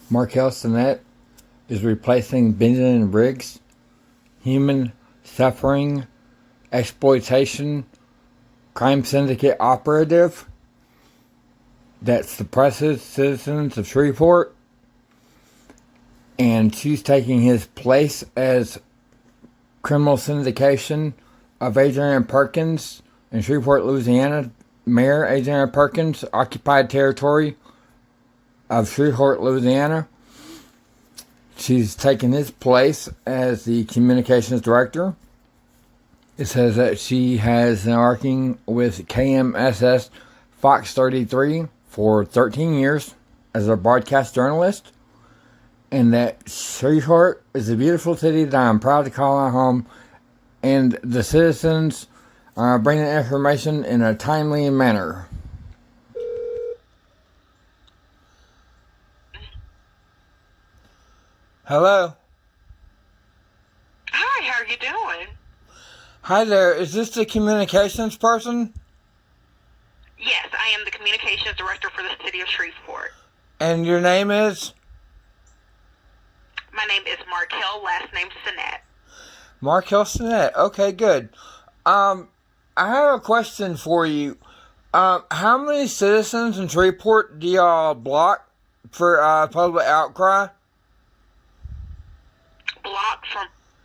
Markel Sinnett is replacing Benjamin Briggs, human suffering, exploitation, crime syndicate operative that suppresses citizens of Shreveport, and she's taking his place as criminal syndication of Adrian Perkins in Shreveport, Louisiana. Mayor Adrian Perkins, occupied territory of Shreveport, Louisiana. She's taken his place as the communications director. It says that she has been working with KMSS Fox 33 for 13 years as a broadcast journalist, and that Shreveport is a beautiful city that I'm proud to call my home, and the citizens are bringing information in a timely manner. Hello. Hi, how are you doing? Hi there. Is this the communications person? Yes, I am the communications director for the city of Shreveport. And your name is? My name is Markel, last name Sinnett. Markel Sinnett. Okay, good. I have a question for you. How many citizens in Shreveport do y'all block for public outcry? Block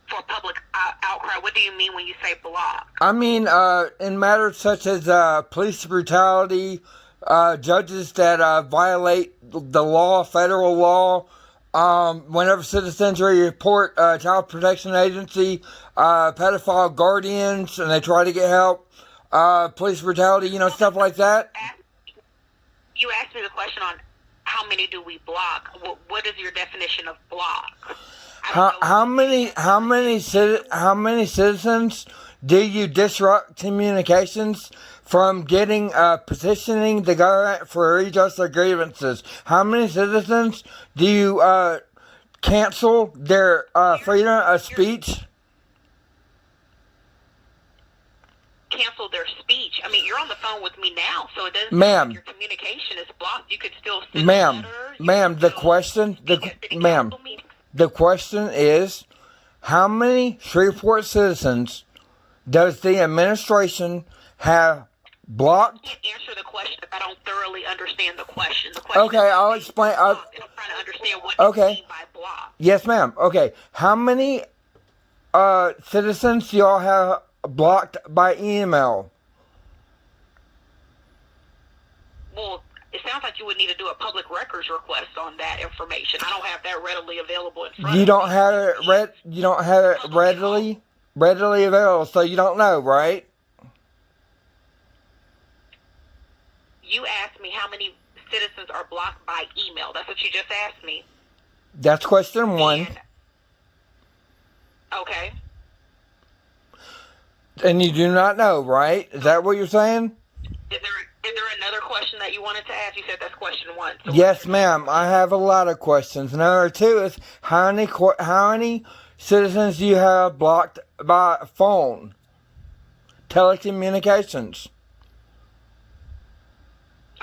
for public outcry? What do you mean when you say block? I mean, in matters such as police brutality, judges that violate the law, federal law. Whenever citizens report Child Protection Agency, pedophile guardians, and they try to get help, police brutality, stuff like that. You asked me the question on how many do we block. What is your definition of block? How many citizens do you disrupt communications from getting petitioning the government for redress of grievances? How many citizens do you cancel their freedom of speech? Cancel their speech? I mean, you're on the phone with me now, so it doesn't mean like your communication is blocked. You could still send letters. Ma'am, the question is, how many Shreveport citizens does the administration have blocked? I can't answer the question if I don't thoroughly understand the question. Okay, I'll explain. I'm trying to understand what you mean by block. Yes, ma'am. Okay, how many citizens do y'all have blocked by email? Well, it sounds like you would need to do a public records request on that information. I don't have that readily available in front of me. You don't have it readily available, so you don't know, right? You asked me how many citizens are blocked by email. That's what you just asked me. That's question one. Okay. And you do not know, right? Is that what you're saying? Is there another question that you wanted to ask? You said that's question one. So yes, ma'am. I have a lot of questions. Number two is, how many citizens do you have blocked by phone? Telecommunications.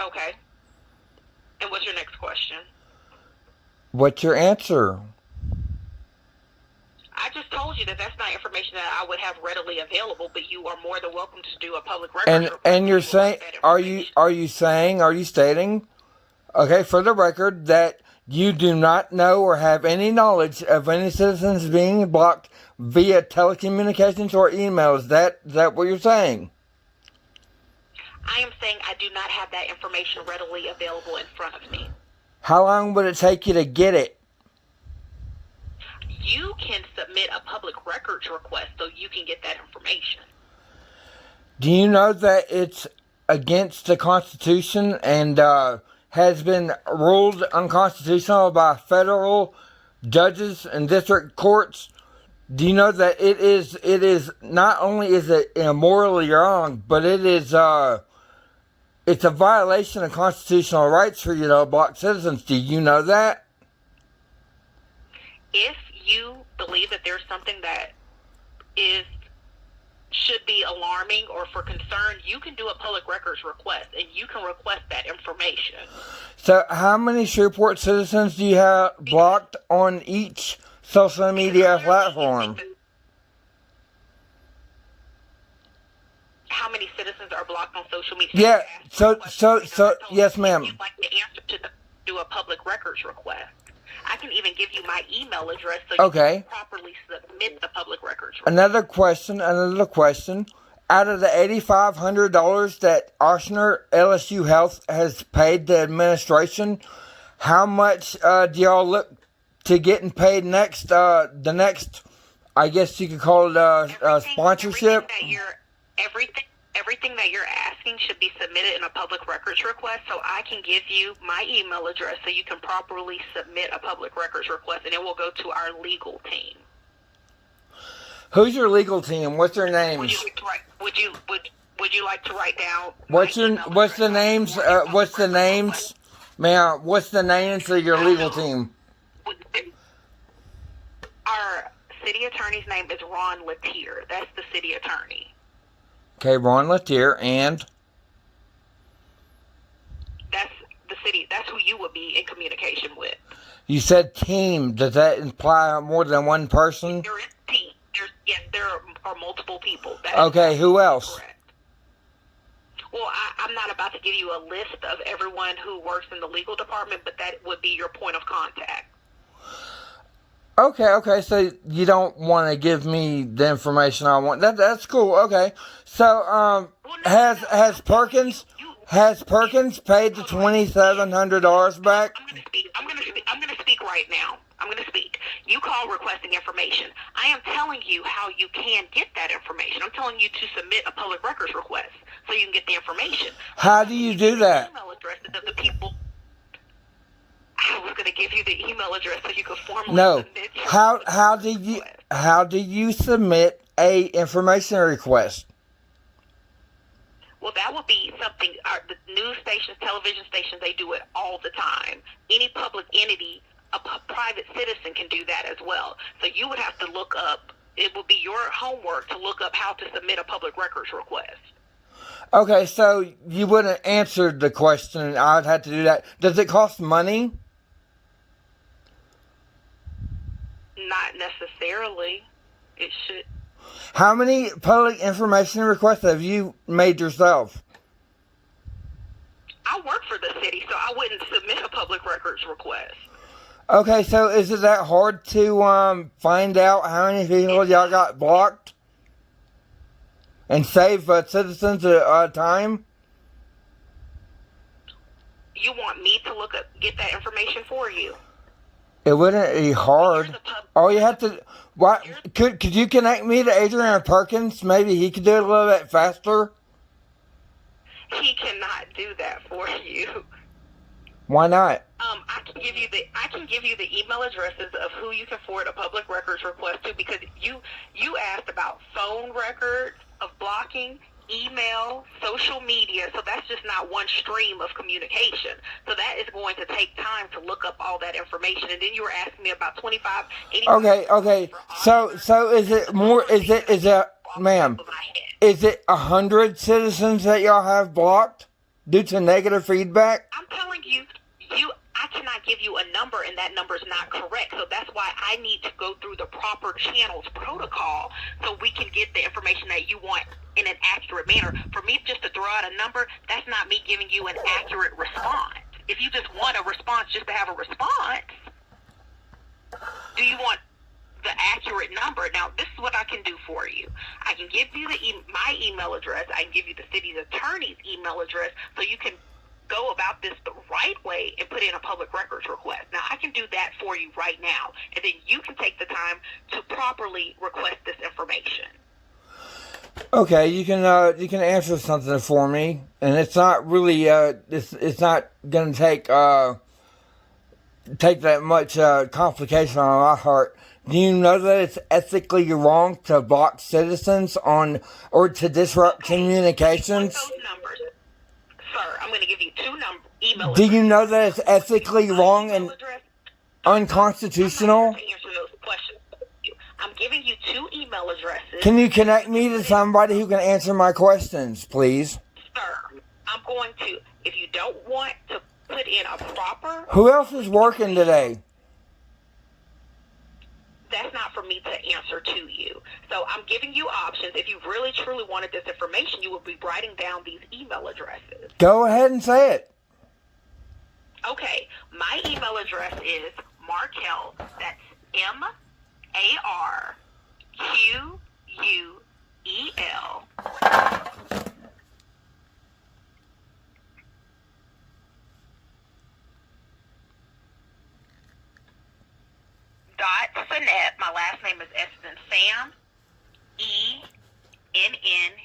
Okay. And what's your next question? What's your answer? I just told you that that's not information that I would have readily available, but you are more than welcome to do a public record. And you're saying, are you stating, okay, for the record, that you do not know or have any knowledge of any citizens being blocked via telecommunications or emails? Is that what you're saying? I am saying I do not have that information readily available in front of me. How long would it take you to get it? You can submit a public records request so you can get that information. Do you know that it's against the Constitution and has been ruled unconstitutional by federal judges and district courts? Do you know that it is not only is it immorally wrong, but it's a violation of constitutional rights for you to block citizens? Do you know that? If you believe that there's something that is should be alarming or for concern, you can do a public records request, and you can request that information. So how many Shreveport citizens do you have blocked on each social media platform? How many citizens are blocked on social media? Yeah, so yes, ma'am. If you'd like the answer to do a public records request, I can even give you my email address so you can properly submit the public records request. Another question. Out of the $8,500 that Ochsner LSU Health has paid the administration, how much do y'all look to getting paid next? The next, I guess you could call it sponsorship. Everything that you're asking should be submitted in a public records request, so I can give you my email address so you can properly submit a public records request, and it will go to our legal team. Who's your legal team? What's their names? Would you like to write down? What's the names? Ma'am, what's the names of your legal team? Our city attorney's name is Ron Latier. That's the city attorney. Okay, Ron Latier, and? That's the city. That's who you would be in communication with. You said team. Does that imply more than one person? There is a team. There are multiple people. Okay, who else? Correct. Well, I'm not about to give you a list of everyone who works in the legal department, but that would be your point of contact. Okay, so you don't want to give me the information I want. That's cool. Okay. So has Perkins paid the $2,700 back? I'm gonna speak right now. You call requesting information. I am telling you how you can get that information. I'm telling you to submit a public records request so you can get the information. How do you do that? Email addresses of the people. I was going to give you the email address so you could formally submit your how do you submit a information request? Well, that would be something, the news stations, television stations, they do it all the time. Any public entity, a private citizen can do that as well. So you would have to look up, it would be your homework to look up how to submit a public records request. Okay, so you wouldn't answer the question. I would have to do that. Does it cost money? Not necessarily. It should. How many public information requests have you made yourself? I work for the city, so I wouldn't submit a public records request. Okay, so is it that hard to find out how many people y'all got blocked? And save citizens time? You want me to get that information for you? It wouldn't be hard. All you have to... Could you connect me to Adrian Perkins? Maybe he could do it a little bit faster? He cannot do that for you. Why not? I can give you the email addresses of who you can forward a public records request to, because you asked about phone records of blocking, email, social media, so that's just not one stream of communication. So that is going to take time to look up all that information. And then you were asking me about 25, 85. Okay. So is it more, ma'am, is it 100 citizens that y'all have blocked due to negative feedback? I'm telling you, I cannot give you a number, and that number is not correct. So that's why I need to go through the proper channels protocol so we can get the information that you want in an accurate manner. For me just to throw out a number, that's not me giving you an accurate response. If you just want a response just to have a response, do you want the accurate number? Now, this is what I can do for you. I can give you my email address. I can give you the city's attorney's email address so you can go about this the right way and put in a public records request. Now, I can do that for you right now, and then you can take the time to properly request this information. Okay, you can answer something for me, and it's not really it's not gonna take that much complication on my part. Do you know that it's ethically wrong to block citizens or to disrupt communications? Those numbers. Sir, I'm going to give you two email addresses. Do you know that it's ethically wrong and unconstitutional? I'm not answer those questions. I'm giving giving you 2 email addresses. Can you connect me to somebody who can answer my questions, please? Sir, I'm going to, if you don't want to put in a proper... Who else is working today? That's not for me to answer to you. So I'm giving you options. If you really truly wanted this information, you would be writing down these email addresses. Go ahead and say it. Okay, my email address is Markel, that's MARQUEL, Sinet, my last name is S as in Sam, ENNET,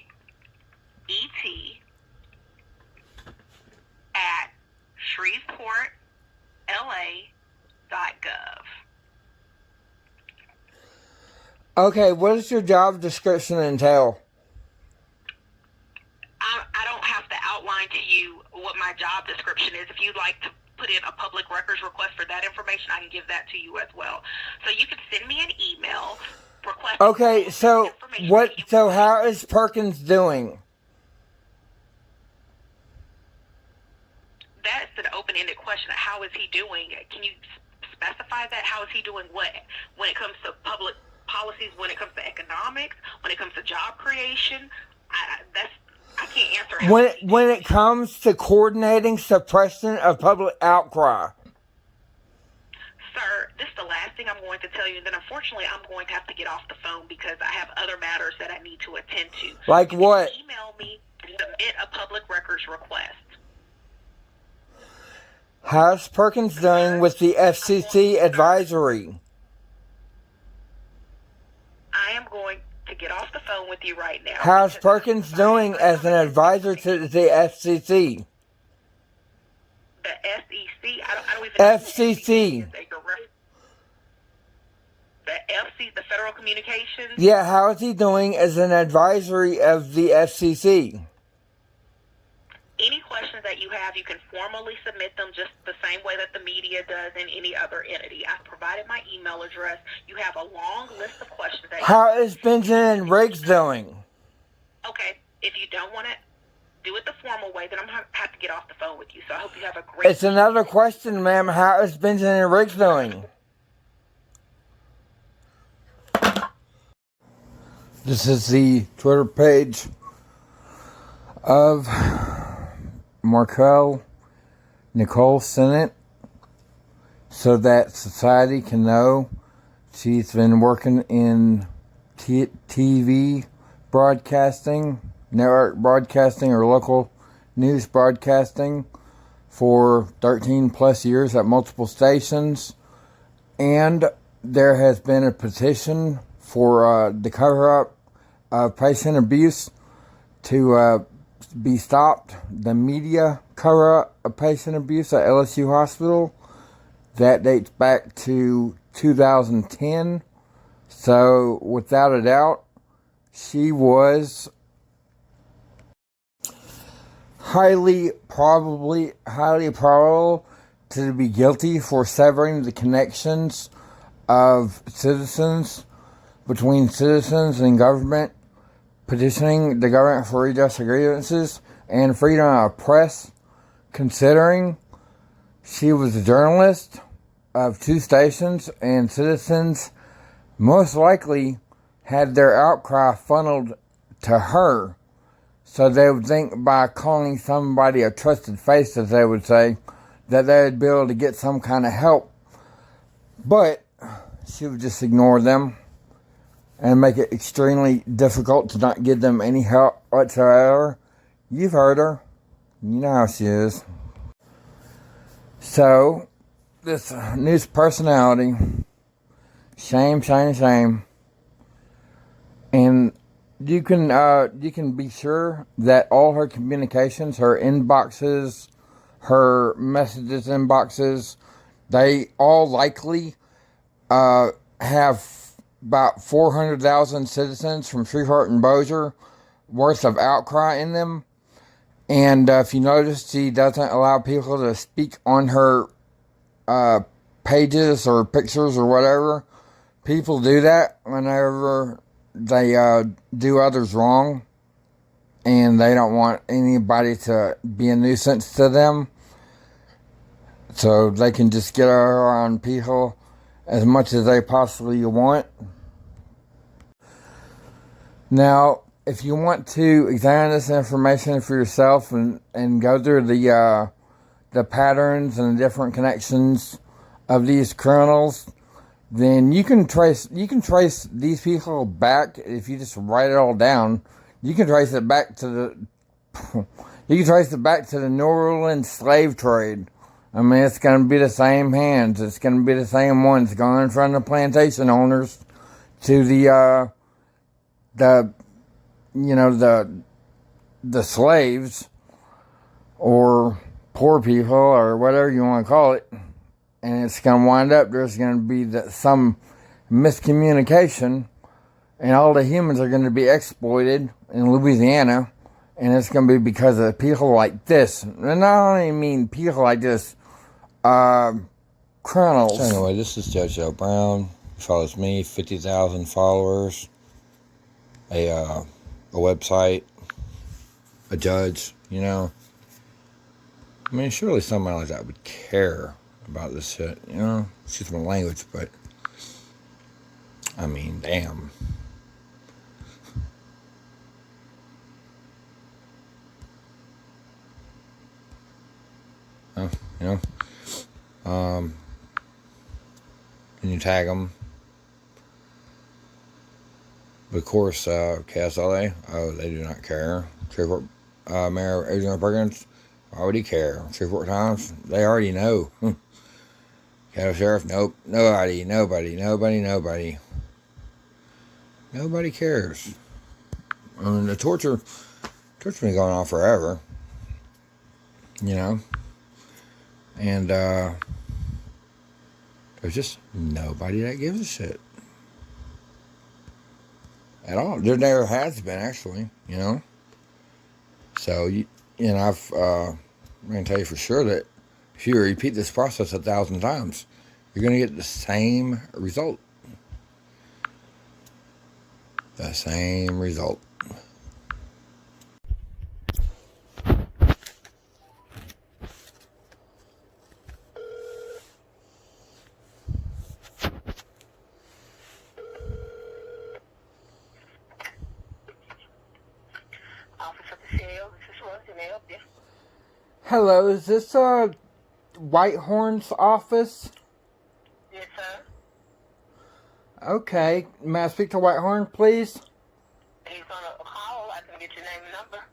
at ShreveportLA.gov. Okay, what does your job description entail? I don't have to outline to you what my job description is. If you'd like to put in a public records request for that information, I can give that to you as well. So you can send me an email requesting... Okay, so how is Perkins doing? That's an open-ended question. How is he doing? Can you specify that? How is he doing what? When it comes to public policies, when it comes to economics, when it comes to job creation, I can't answer. When it comes to coordinating suppression of public outcry. Sir, this is the last thing I'm going to tell you, and then unfortunately I'm going to have to get off the phone because I have other matters that I need to attend to. Like you what? Can email me and submit a public records request. How's Perkins doing with the FCC advisory? I am going to get off the phone with you right now. How's Perkins doing as an advisor to the FCC? The SEC? I don't even FCC. know the FC, the Federal Communications? Yeah, how is he doing as an advisory of the FCC? Any questions that you have, you can formally submit them just the same way that the media does in any other entity. I've provided my email address. You have a long list of questions that How is Benjamin Riggs doing? Okay, if you don't want to do it the formal way, then I'm going to have to get off the phone with you. So I hope you have a great... It's another question, ma'am. How is Benjamin Riggs doing? This is the Twitter page of Markel Nicole Sennett, so that society can know she's been working in TV broadcasting, network broadcasting, or local news broadcasting for 13 plus years at multiple stations. And there has been a petition for the cover-up of patient abuse to be stopped. The media cover-up of patient abuse at LSU Hospital. That dates back to 2010. So, without a doubt, she was highly probable to be guilty for severing the connections of citizens, between citizens and government, petitioning the government for redress of grievances and freedom of press, considering she was a journalist of 2 stations, and citizens most likely had their outcry funneled to her. So they would think by calling somebody a trusted face, as they would say, that they would be able to get some kind of help. But she would just ignore them and make it extremely difficult to not give them any help whatsoever. You've heard her. You know how she is. So, this news personality, shame, shame, shame. And you can be sure that all her communications, her inboxes, her messages inboxes, they all likely have about 400,000 citizens from Shreveport and Bossier worth of outcry in them. And if you notice, she doesn't allow people to speak on her pages or pictures or whatever. people do that whenever they do others wrong, and they don't want anybody to be a nuisance to them, so they can just get around people as much as they possibly want. Now, if you want to examine this information for yourself and go through the patterns and the different connections of these criminals, then you can trace these people back. If you just write it all down, you can trace it back to the New Orleans slave trade. I mean, it's going to be the same hands. It's going to be the same ones going from the plantation owners to the slaves or poor people or whatever you want to call it. And it's going to wind up, there's going to be some miscommunication, and all the humans are going to be exploited in Louisiana. And it's going to be because of people like this. And I don't even mean people like this, criminals. So anyway, this is JoJo Brown. He follows me, 50,000 followers, a website, a judge, you know. I mean, surely somebody like that would care about this shit, you know. Excuse my language, but I mean, damn. You know, can you tag them? But of course, KSLA, they do not care. Shreveport Mayor Adrian Perkins, why would he care? Shreveport Times, they already know. Cattle Sheriff, nope, nobody cares. I mean, the torture been going on forever, you know. And there's just nobody that gives a shit at all. There never has been, actually, you know. So I'm going to tell you for sure that if you repeat this process 1,000 times, you're going to get the same result. The same result. Hello, is this Whitehorn's office? Yes, sir. Okay, may I speak to Whitehorn, please? He's on a call. I can get your name and number.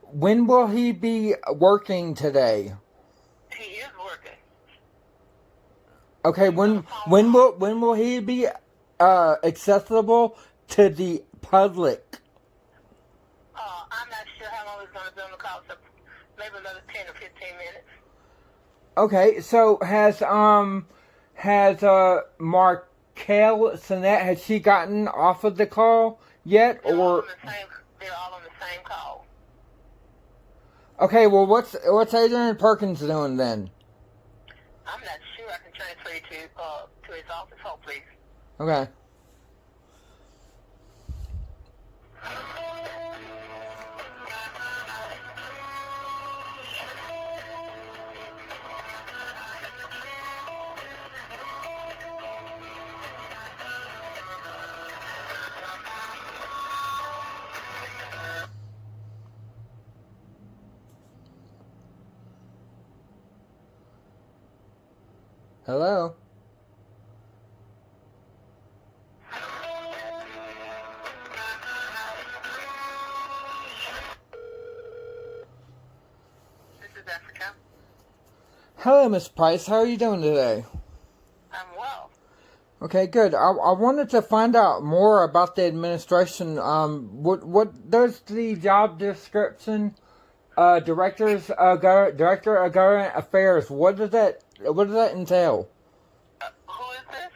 When will he be working today? He is working. Okay, when will he be accessible to the public? I'm not sure how long he's going to be on the call. So maybe another 10 or 15 minutes. Okay, so has Markel Sinet, has she gotten off of the call yet, They're or? all on the same call. Okay, well, what's Adrian Perkins doing then? I'm not sure. I can transfer you to his office. Hold, please. Okay. Hello? This is Africa. Hello, Miss Price. How are you doing today? I'm well. Okay, good. I wanted to find out more about the administration. What does the job description, Director of Government Affairs, what does that entail? Who is this?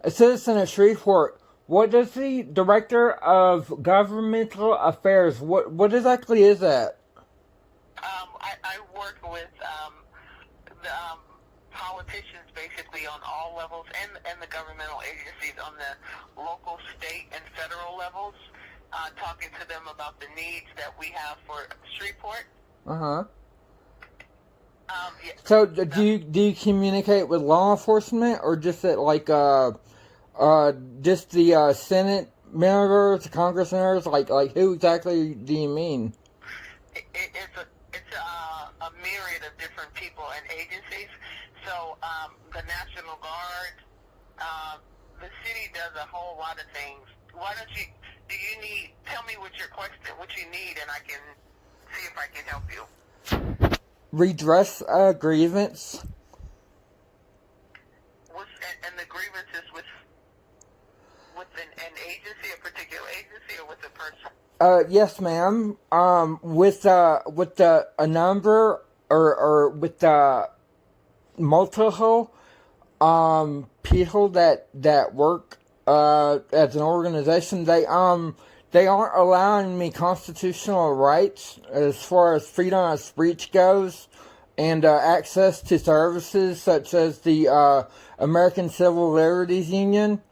A citizen of Shreveport. What does the Director of Governmental Affairs, what exactly is that? I work with the politicians petitions basically on all levels and the governmental agencies on the local, state, and federal levels, talking to them about the needs that we have for Shreveport. Uh-huh. Yeah. So do you communicate with law enforcement, or just at like just the Senate members, the Congress members? Like who exactly do you mean? It's a myriad of different people and agencies. So the National Guard, the city does a whole lot of things. Why don't you? Tell me what your question, what you need, and I can see if I can help you. Redress a grievance. And the grievance is with an agency, a particular agency, or with a person? Yes, ma'am. With a number or with multiple people that work as an organization, they aren't allowing me constitutional rights as far as freedom of speech goes, and access to services such as the American Civil Liberties Union.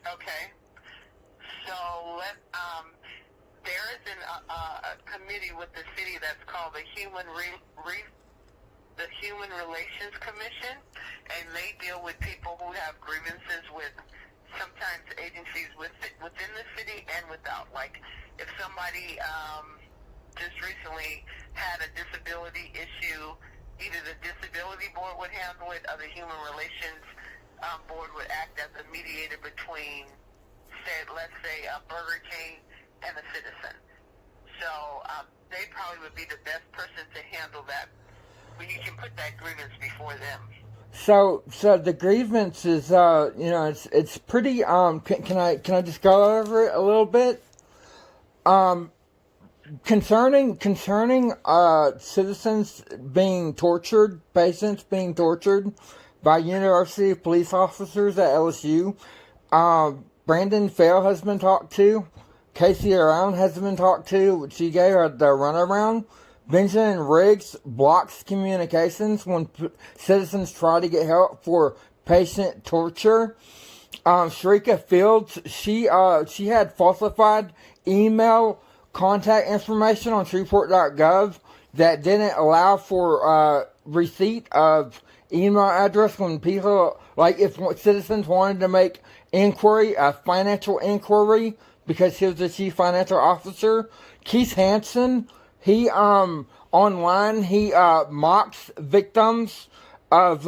Okay. So there is a committee with the city that's called the Human Relations Commission, and they deal with people who have grievances with sometimes agencies within the city and without. Like if somebody just recently had a disability issue, either the disability board would handle it, or the Human Relations board would act as a mediator between, let's say, a Burger King and a citizen. So they probably would be the best person to handle that. But you can put that grievance before them. So the grievance is, it's pretty. Can I just go over it a little bit? Concerning citizens being tortured, patients being tortured by university police officers at LSU. Brandon Fell has been talked to. Casey Around has been talked to. She gave her the runaround. Benjamin Riggs blocks communications when citizens try to get help for patient torture. Shrika Fields, she had falsified email contact information on Shreveport.gov that didn't allow for receipt of email address when people, like if citizens wanted to make inquiry, a financial inquiry, because he was the chief financial officer. Keith Hansen, he online he mocks victims of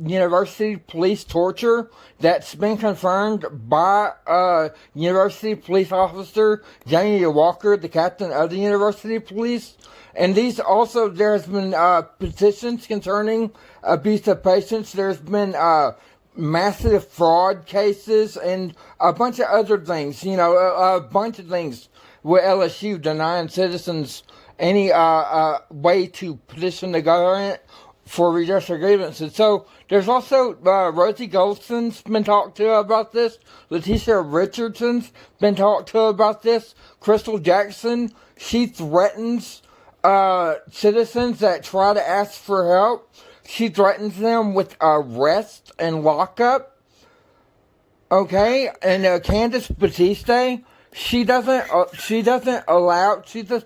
university police torture that's been confirmed by university police officer Jamie Walker, the captain of the university police. And these also, there's been petitions concerning abuse of patients. There's been massive fraud cases and a bunch of other things, a bunch of things with LSU denying citizens any way to petition the government for redress of grievances. So there's also Rosie Goldson's been talked to about this. Leticia Richardson's been talked to about this. Crystal Jackson, she threatens citizens that try to ask for help. She threatens them with arrest and lockup. Okay, and Candace Batiste, she's a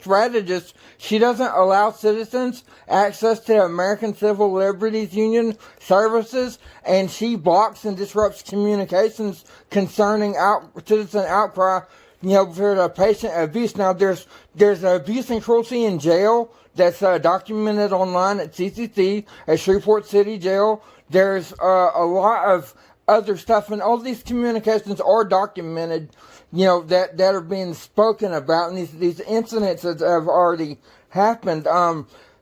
strategist. She doesn't allow citizens access to American Civil Liberties Union services, and she blocks and disrupts communications concerning citizen outcry, for the patient abuse. Now, there's abuse and cruelty in jail that's documented online at CCC, at Shreveport City Jail. There's a lot of other stuff, and all these communications are documented, that are being spoken about, and these incidents that have already happened.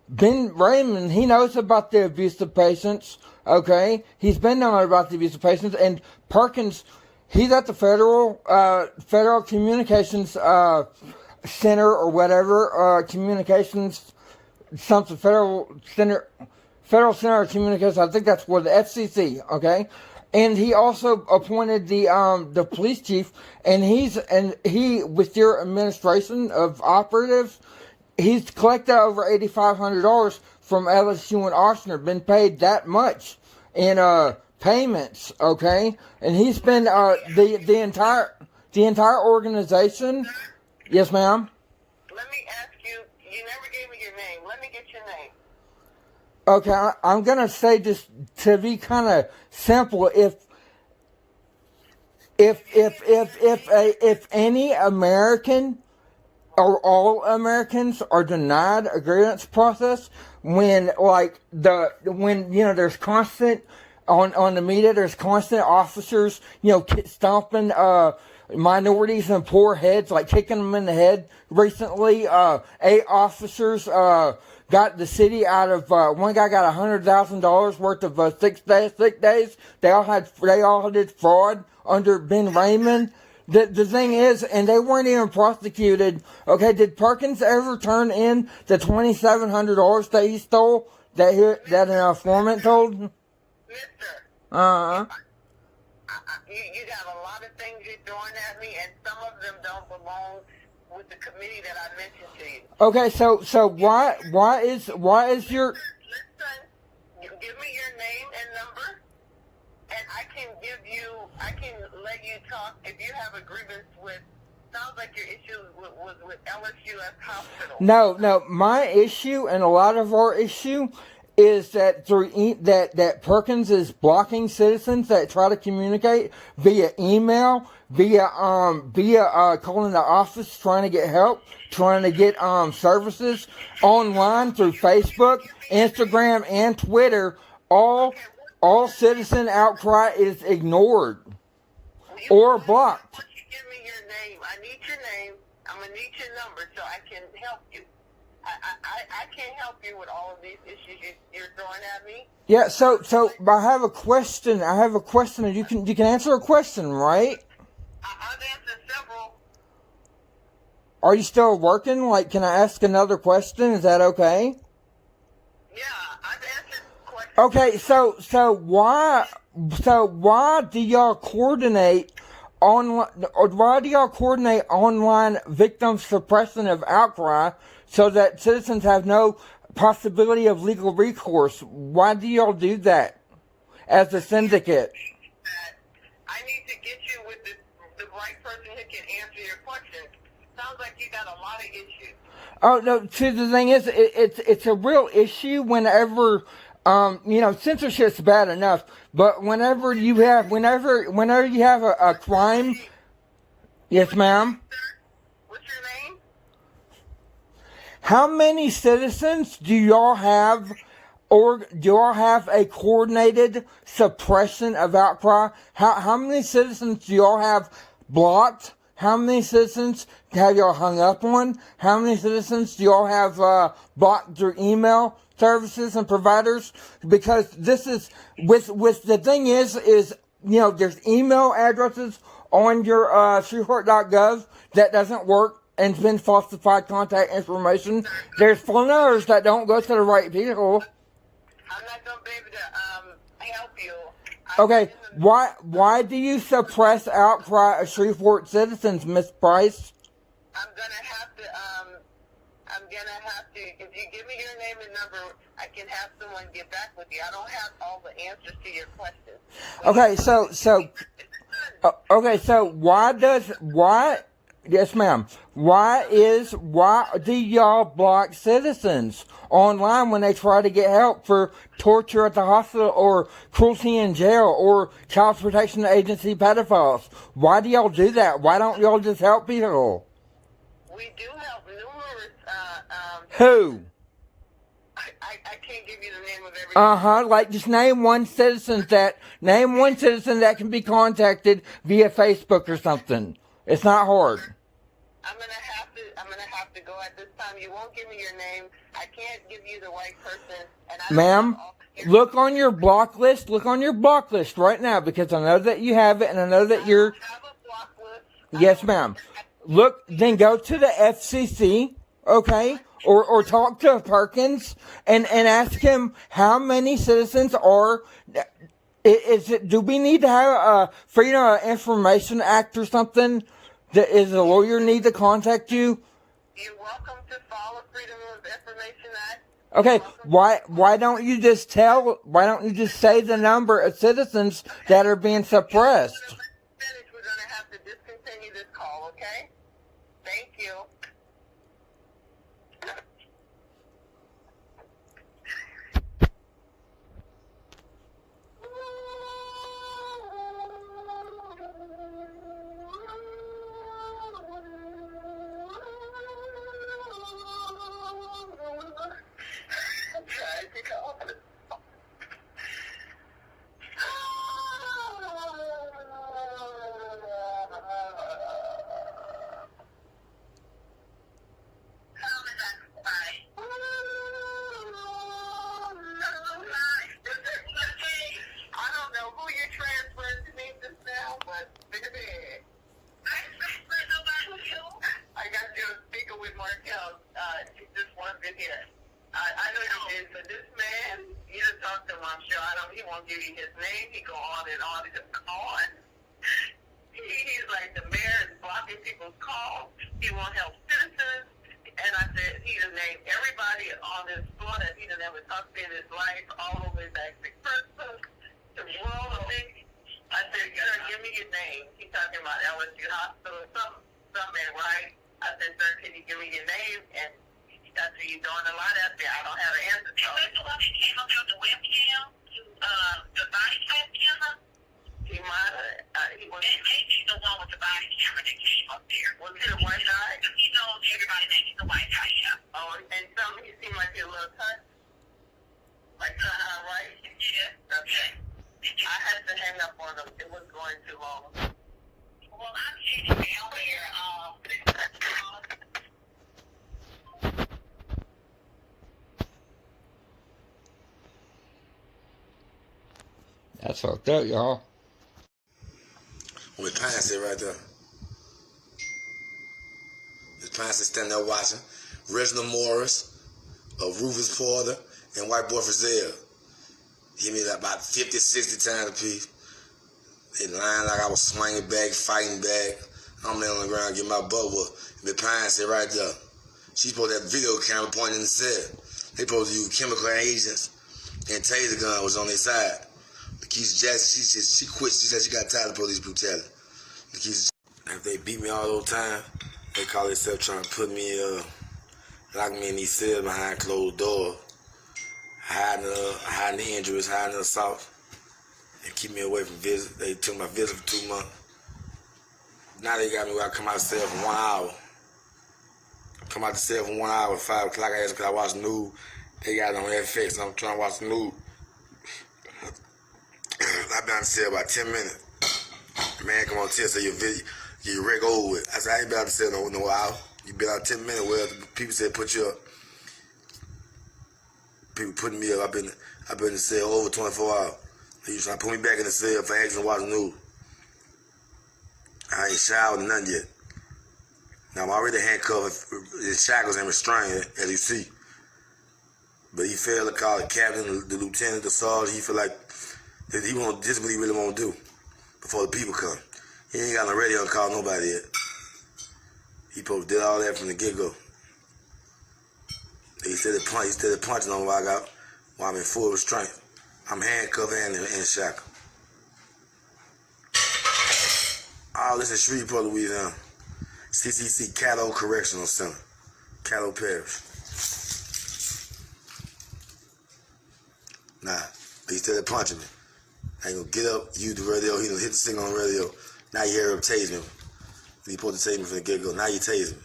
Ben Raymond, he knows about the abuse of patients, okay? He's been knowing about the abuse of patients, and Perkins, he's at the Federal Communications Center or whatever, communications, something, Federal Center of Communications, I think that's what, the FCC, okay? And he also appointed the police chief, and he with your administration of operatives, he's collected over $8,500 from LSU and Oshner, been paid that much in payments, okay? And he's been the entire organization. Yes, ma'am. Let me ask you. You never gave me your name. Let me get your name. Okay, I'm gonna say, just to be kind of simple, if any American or all Americans are denied a grievance process, when there's constant on the media, there's constant officers stomping minorities and poor heads, like kicking them in the head. Recently 8 officers got the city out of one guy got $100,000 worth of sick days. They all did fraud under Ben Raymond. The thing is, and they weren't even prosecuted. Okay, did Perkins ever turn in the $2,700 that he stole? That an informant told? Mister. Uh-huh. You got a lot of things you're throwing at me, and some of them don't belong with the committee that I mentioned to you. Okay, so why is your... Listen, give me your name and number, and I can let you talk if you have a grievance with. Sounds like your issue was with LSUS Hospital. No, my issue and a lot of our issue is that that Perkins is blocking citizens that try to communicate via email, via calling the office, trying to get help, trying to get services online through Facebook, Instagram, and Twitter. All citizen outcry is ignored or blocked. Why don't you give me your name? I need your name. I'm gonna need your number so I can help you. I can't help you with all of these issues you're throwing at me. Yeah, so I have a question. And you can answer a question, right? I've answered several. Are you still working? Like, can I ask another question? Is that okay? Yeah, I've answered questions. Okay, so why do y'all coordinate online victim suppression of outcry so that citizens have no possibility of legal recourse? Why do y'all do that as a syndicate? I need to get you with the right person who can answer your questions. Sounds like you got a lot of issues. Oh no! See, the thing is, it's a real issue whenever censorship's bad enough, but whenever you have a crime. Yes, ma'am. What's your name? How many citizens do y'all have, or do y'all have a coordinated suppression of outcry? How many citizens do y'all have blocked? How many citizens have y'all hung up on? How many citizens do y'all have blocked through email services and providers? Because this is with the thing is there's email addresses on your Shreveport.gov that doesn't work and it's been falsified contact information. There's phone numbers that don't go to the right people. I'm not gonna be able to help you. Okay, why do you suppress outcry of Shreveport citizens, Miss Price? I'm gonna have to. If you give me your name and number, I can have someone get back with you. I don't have all the answers to your questions. Okay, so why? Yes, ma'am. Why do y'all block citizens online when they try to get help for torture at the hospital or cruelty in jail or child protection agency pedophiles? Why do y'all do that? Why don't y'all just help people? We do help numerous. Who? I can't give you the name of every. Like just name one citizen that can be contacted via Facebook or something. It's not hard. I'm gonna have to go at this time. You won't give me your name. I can't give you the right person. And I Ma'am, look on your block list. Look on your block list right now because I know that you have it and I know that you're. I have a block list. Yes, ma'am. Look, then go to the FCC, okay, or talk to Perkins and ask him how many citizens are. Do we need to have a Freedom of Information Act or something? Does a lawyer need to contact you? You're welcome to to follow Freedom of Information Act. Okay, why don't you just say the number of citizens that are being suppressed? We're going to have to discontinue this call, okay? Thank you. He won't give you his name. He go on and on and on. He's like the mayor is blocking people's calls. He won't help citizens. And I said he done named everybody on this floor that he done ever talked to in his life, all over his active person, the world of me. I said, give me your name. He's talking about LSU Hospital or something, right? I said, sir, can you give me your name? And I said, you're doing a lot out there. I don't have an answer. So is this the one that came up on the webcam to the body cam camera? He might have. He was. Maybe the one with the body camera that came up there. Was he the white guy? He knows everybody that he's the white guy, yeah. Oh, and some he seemed like he a little touch. Like right? Yeah. Okay. I had to hang up on him. It was going too long. Well, I'm changing down there. That's fucked up, y'all. With Pine sit right there. This Pine sit standing there watching. Reginald Morris, Rufus Porter, and White Boy Frizzell. Hit me about 50, 60 times a piece. They lying like I was swinging back, fighting back. I'm laying on the ground getting my butt whooped. And the Pine sit right there. She's supposed to have video camera pointing in the cell. They supposed to use chemical agents and taser gun was on their side. Lakeisha Jackson, she quit. She said she got tired of police brutality. Lakeisha, after they beat me all those times, they call themselves trying to put me, lock me in these cells behind closed doors, hiding the injuries, hiding the assault, and keep me away from visit. They took my visit for 2 months. Now they got me where I come out of the cell for 1 hour. Come out the cell for 1 hour at 5 o'clock. I asked because I watch the news. They got it on FX. I'm trying to watch the news. I've been on the cell about 10 minutes. Man, come on, tell say your wreck over with. I said, I ain't been out the cell no hour. You been out 10 minutes. Well, people said put you up. People putting me up. I've been in the cell over 24 hours. You trying to put me back in the cell for asking to watch the news. I ain't showered or nothing yet. Now I'm already handcuffed, in shackles and restrained, as you see. But he failed to call the captain, the lieutenant, the sergeant. He feel like that he won't. This is what he really want to do before the people come. He ain't got no radio to call nobody yet. He supposed to did all that from the get-go. He started punching on while I'm in full restraint. I'm handcuffed and shackled. All this is Shreveport, Louisiana. CCC Caddo Correctional Center, Caddo Parish. Nah, he started punching me. I ain't gonna get up, use the radio. He done hit the signal on the radio. Now you hear him tase me. He supposed to tase me from the get-go. Now you tase me.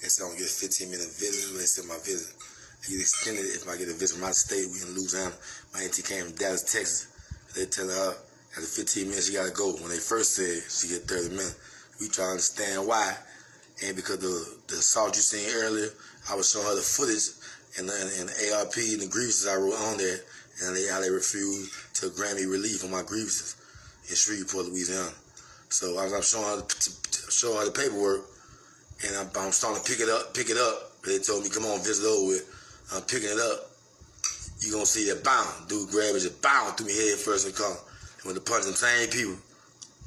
They said I'm gonna get a 15-minute visit. They said my visit. I get extended if I get a visit from my state. We in Louisiana. My auntie came from Dallas, Texas. They telling her after 15 minutes she gotta go. When they first said she get 30 minutes, we try to understand why. And because the assault you seen earlier, I was showing her the footage and the ARP and the grievances I wrote on there, and how they refused to grant me relief on my grievances in Shreveport, Louisiana. So I'm showing her the paperwork, and I'm starting to pick it up. They told me, come on, visit over with. I'm picking it up. You gonna see that bound. Dude grabbed it, just bound through me head first and come. And when the punch them same people,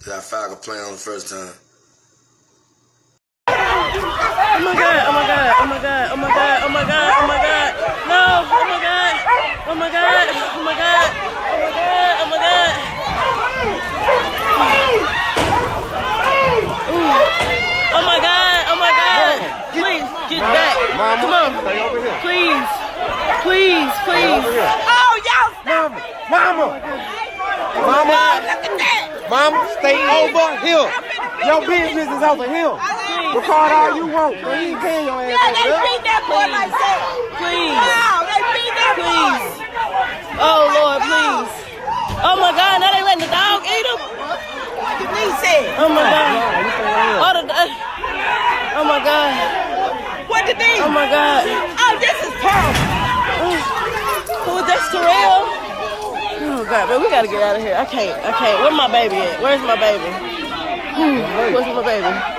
That Falcon playing on the first time. Oh my God, oh my God, oh my God, oh my God, oh my God, oh my God. No, oh my God, oh my God, oh my God, oh my God, oh my God. Oh my God, oh my God. Please, get back. Come on. Please, please, please. Oh, y'all. Mama. Look at that. Mama, stay over here. Your business is over here. Record all you want. But you ain't paying your ass Yeah, they over beat that boy like that. Please. Wow, they beat that boy. Oh Lord, please. Oh my God, now they letting the dog eat him? What the knee said? Oh my God. Oh my God. What the knee? Oh my God. Oh, this is terrible. Who is that, Terrell? Oh God, man, we gotta get out of here. I can't. Where's my baby at? Where's my baby? Where's my baby?